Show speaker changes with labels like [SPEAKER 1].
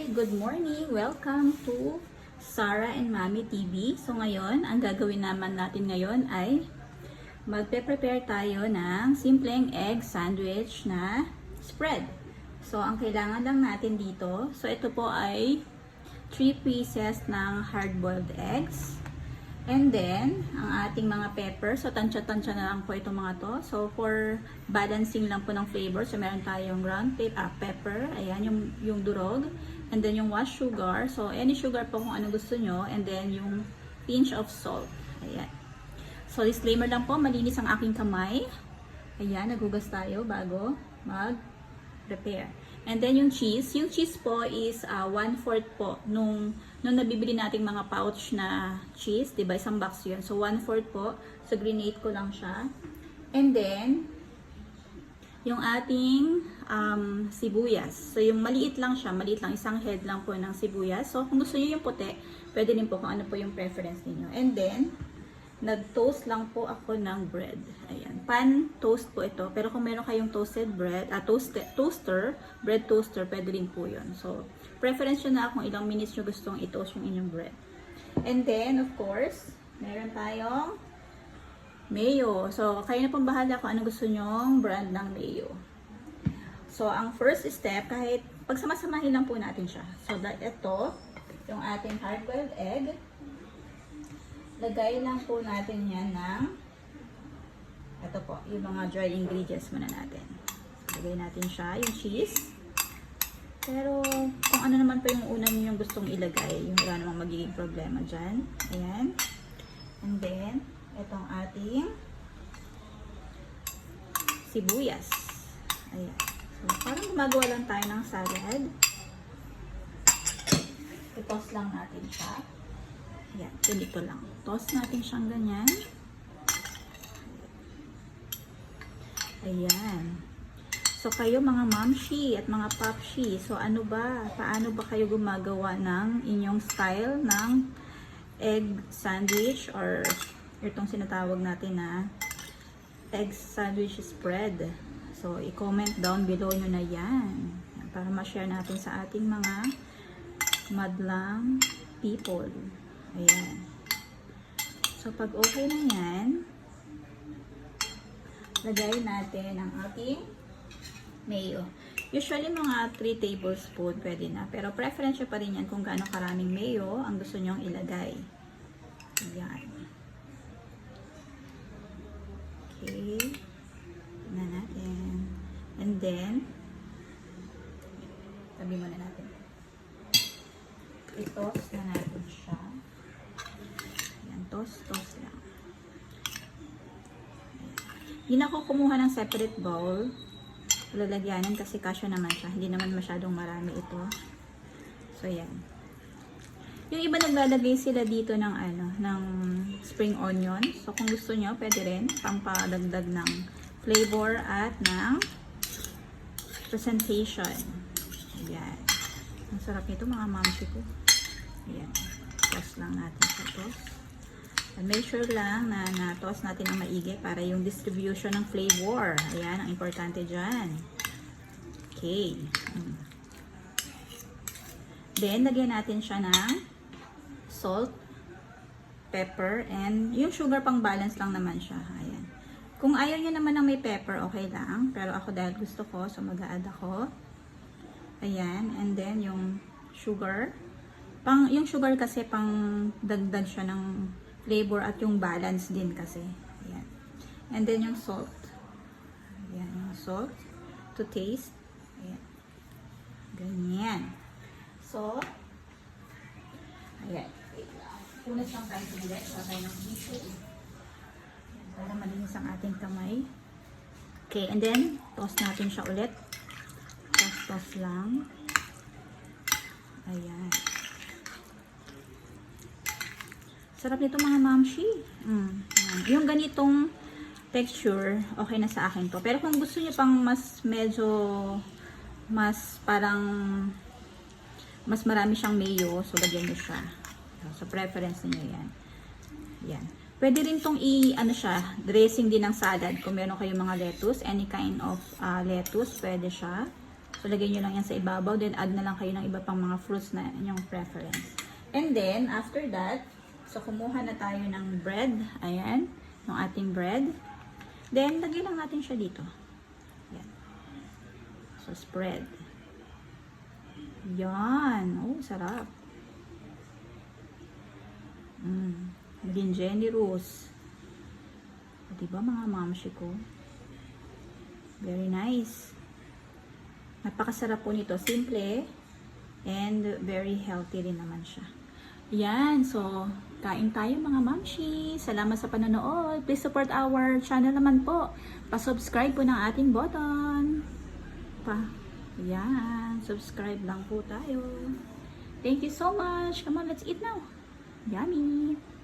[SPEAKER 1] Good morning! Welcome to Sarah and Mommy TV. So ngayon, ang gagawin naman natin ngayon ay magpe-prepare tayo ng simpleng egg sandwich na spread. So ang kailangan lang natin dito, so ito po ay 3 pieces ng hard-boiled eggs. And then, ang ating mga pepper. So, tansya-tansya na lang po itong mga to. So, for balancing lang po ng flavor. So, meron tayong ground pepper. Ayan, yung durog. And then, yung washed sugar. So, any sugar po kung ano gusto nyo. And then, yung pinch of salt. Ayan. So, disclaimer lang po. Malinis ang aking kamay. Ayan, nagugas tayo bago mag-prepare. And then, yung cheese. Yung cheese po is 1/4 po nung nabibili nating mga pouch na cheese, diba? Isang box yun. So, 1/4 po. So, grenade ko lang siya. And then, yung ating sibuyas. So, yung maliit lang siya. Maliit lang. Isang head lang po ng sibuyas. So, kung gusto nyo yung puti, pwede rin po kung ano po yung preference niyo. And then, nag-toast lang po ako ng bread. Ayan. Pan toast po ito. Pero kung meron kayong toasted bread, toaster, bread toaster, pwede rin po yun. So, preference yun na kung ilang minutes nyo gustong i-toast yung inyong bread. And then, of course, meron tayong mayo. So, kayo na pong bahala kung ano gusto nyong brand ng mayo. So, ang first step, kahit pagsamasamahin lang po natin siya. So, ito, yung ating hard-boiled egg. Lagay lang po natin yan ng ito po, yung mga dry ingredients muna natin. Lagay natin siya, yung cheese. Pero, kung ano naman pa yung una nyo yung gustong ilagay, yung wala namang magiging problema dyan. Ayan. And then, itong ating sibuyas. Ayan. So, parang gumagawa lang tayo ng salad. I-toss lang natin siya. Ayan, ganito lang. Toss natin siyang ganyan. Ayan. So, kayo mga momshi at mga popshi, so ano ba? Paano ba kayo gumagawa ng inyong style ng egg sandwich or itong sinatawag natin na egg sandwich spread? So, i-comment down below nyo na yan para ma-share natin sa ating mga madlang people. Ayan. So, pag okay na yan, lagay natin ang ating mayo. Usually, mga 3 tablespoon pwede na. Pero, preference pa rin yan kung gaano karaming mayo ang gusto nyong ilagay. Ayan. Okay. Na natin. And then, tabi muna natin. I-toast na natin siya. Toast lang. Hindi na ako kumuha ng separate bowl. Lalagyanin kasi kasya naman siya. Hindi naman masyadong marami ito. So, yan. Yung iba naglalagay sila dito ng ng spring onion. So, kung gusto nyo, pwede rin pampadagdag ng flavor at ng presentation. Ayan. Ang sarap nito mga mamsi ko. Ayan. Toast lang natin sa toast. Make sure lang na na-toast natin ang maigi para yung distribution ng flavor. Ayan, ang importante dyan. Okay. Then, lagyan natin siya ng salt, pepper, and yung sugar pang balance lang naman siya. Ayan. Kung ayaw nyo naman ng may pepper, okay lang. Pero ako dahil gusto ko, so mag-a-add ako. Ayan. And then, yung sugar. Yung sugar kasi pang dagdag siya ng flavor at yung balance din kasi. Ayan. And then yung salt. Ayan, yung salt to taste. Ayan. Ganyan. So, ayan. Punas lang tayo ulit. Sabay ng tissue. Para malinis ang ating kamay. Okay, and then, toss natin siya ulit. Toss lang. Ayan. Sarap nito mga mamshi. Yung ganitong texture, okay na sa akin to. Pero kung gusto niyo pang mas parang mas marami siyang mayo, so lagyan niyo siya. So, preference niyo yan. Yan. Pwede rin tong dressing din ng salad. Kung meron kayong mga lettuce, any kind of lettuce, pwede siya. So, lagay nyo lang yan sa ibabaw. Then, add na lang kayo ng iba pang mga fruits na inyong preference. And then, after that, so, kumuha na tayo ng bread. Ayan, yung ating bread. Then, lagay lang natin siya dito. Ayan. So, spread. Yan. Oh, sarap. Maging generous. Diba mga mamshi ko? Very nice. Napakasarap po nito. Simple. And very healthy rin naman siya. Yan. So, kain tayo mga mamshi. Salamat sa panonood. Please support our channel naman po. Pa-subscribe po ng ating button. Yan. Subscribe lang po tayo. Thank you so much. Come on, let's eat now. Yummy!